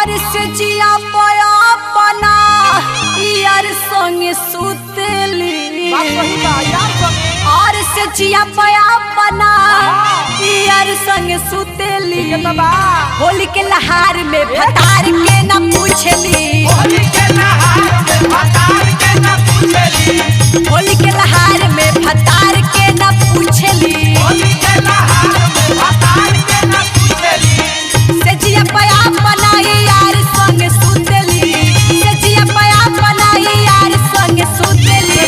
और से जिया पया पना यार संगे सुतली और से जिया पया पना यार संगे सुतली होली के लहार में भतार के न पूछली होली के लहार में भतार के न पूछली होली के लहार में भतार के न पूछली होली के लहार में भतार के न पूछली से जिया पया बनाई यार संगे सुतली से जिया पया बनाई यार संगे सुतली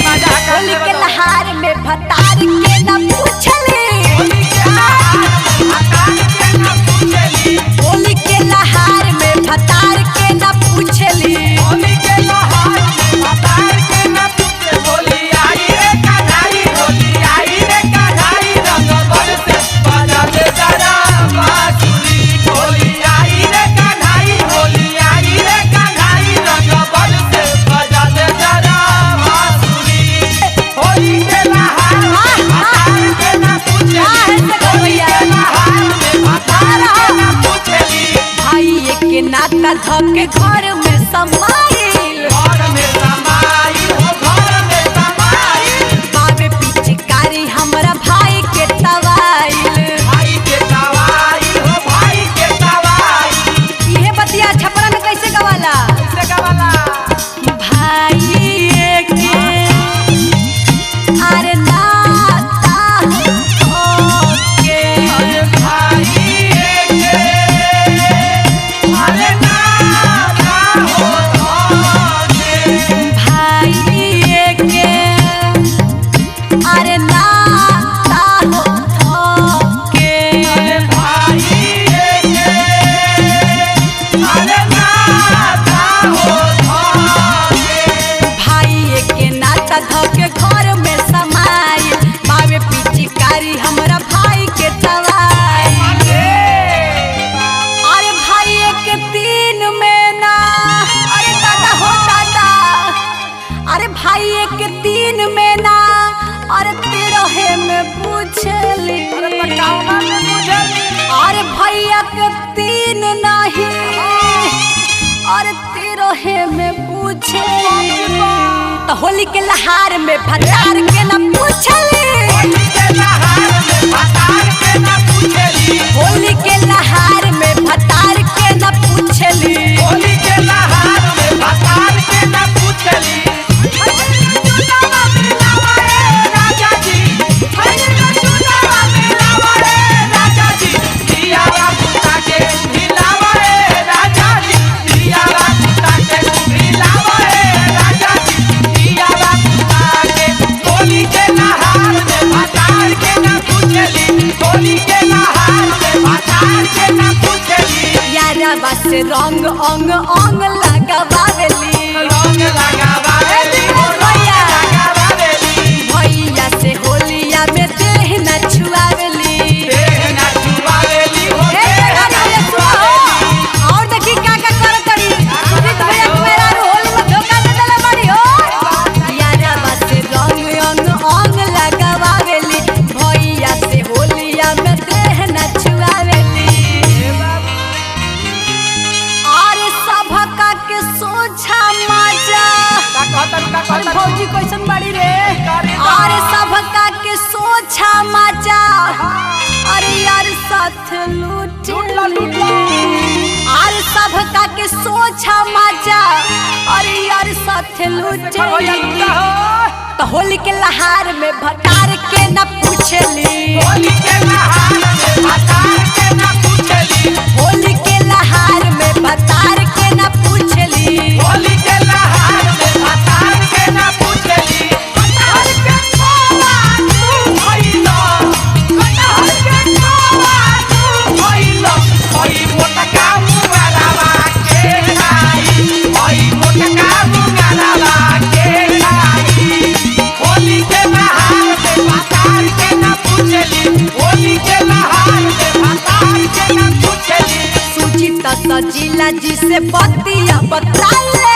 होली के लहार में भतार के न पूछली होली के लहार में भतार के न पूछली होली के लहार में भतार के न पूछली होली के लहार में भतार के न पूछली होली आई रे कन्हाई रे कन्हाई रंग बरसे बजा दे जरा बांसुरी होली आई रे कन्हाई रंग बरसे बजा दे जरा बांसुरी होली के लहार में भतार के न पूछली होली के लहार में भतार के न पूछली भाई के नाता धके घर में समाइल घर में समाई हो घर में समाई बाबे पिचकारी हमरा भाई के तवाइल भाई के दवाई हो भाई के दवाई इहे बतिया छपरा में कैसे गवाला कैसे गवाला भाई के अरे नाता होके अरे भाई के अरे नाता हो धोके भाई के अरे नाता होके अरे भाई के अरे नाता हो धोके भाई के नाता धके घर में समाई बाबे पिचकारी हमरा भाई के तवाई अरे भाई के तीन में ना अरे दादा हो दादा अरे भाई के तीन में ना अरे तेरहे में पूछली अरे भैया के तीन नहीं अरे तेरहे में पूछली तो होली के लहार में भतार के न पूछली होली के लहार में भतार के न पूछली होली के लहार में भतार के न पूछली होली के लहार में भतार के न पूछली चुनावा मिलावा रे राजा जी चुनावा मिलावा रे राजा जी दियावा कुत्ता के मिलावा रे राजा जी दियावा कुत्ता के मिलावा रे राजा जी दियावा कुत्ता के होली के लहार में भतार के न पूछली होली के लहार में भतार के न पूछली यारा बस रंग अंग अंग लगावेली रंग लगावावेली हो रंग लगावावेली भैया से होलिया में देह न छुआवेली देह न छुआवेली हो हे देह देखा न ये सुनो छुआवेली और देखी का कर करी सुजीत भैया के मेरा होली में धोखा दे देले बड़ी हो यारा बस रंग अंग अंग लगावेली भैया से होलिया में देह न छुआवेली और सभका के सोझा मजा अरे भौजी कैसन बड़ी रे अरे सभका के सोझा मजा अरे यार साथ लूट अरे सभका के सोझा मजा अरे यार साथ लूट तो होली के लहार में भतार के न पूछली होली के लहार में भतार के न पूछली होली के लहार में भतार के न पूछली होली के लहार में भतार के न पूछली कटहर के कोवा तू भइलो कटहर के कोवा तू भइलो ओई मोटका मुंगरावा के खाई ओई मोटका मुंगरावा के खाई होली के लहार में भतार के न पूछली होली के लहार में भतार के न पूछली सुजीता सजीला जी से बतिया बताले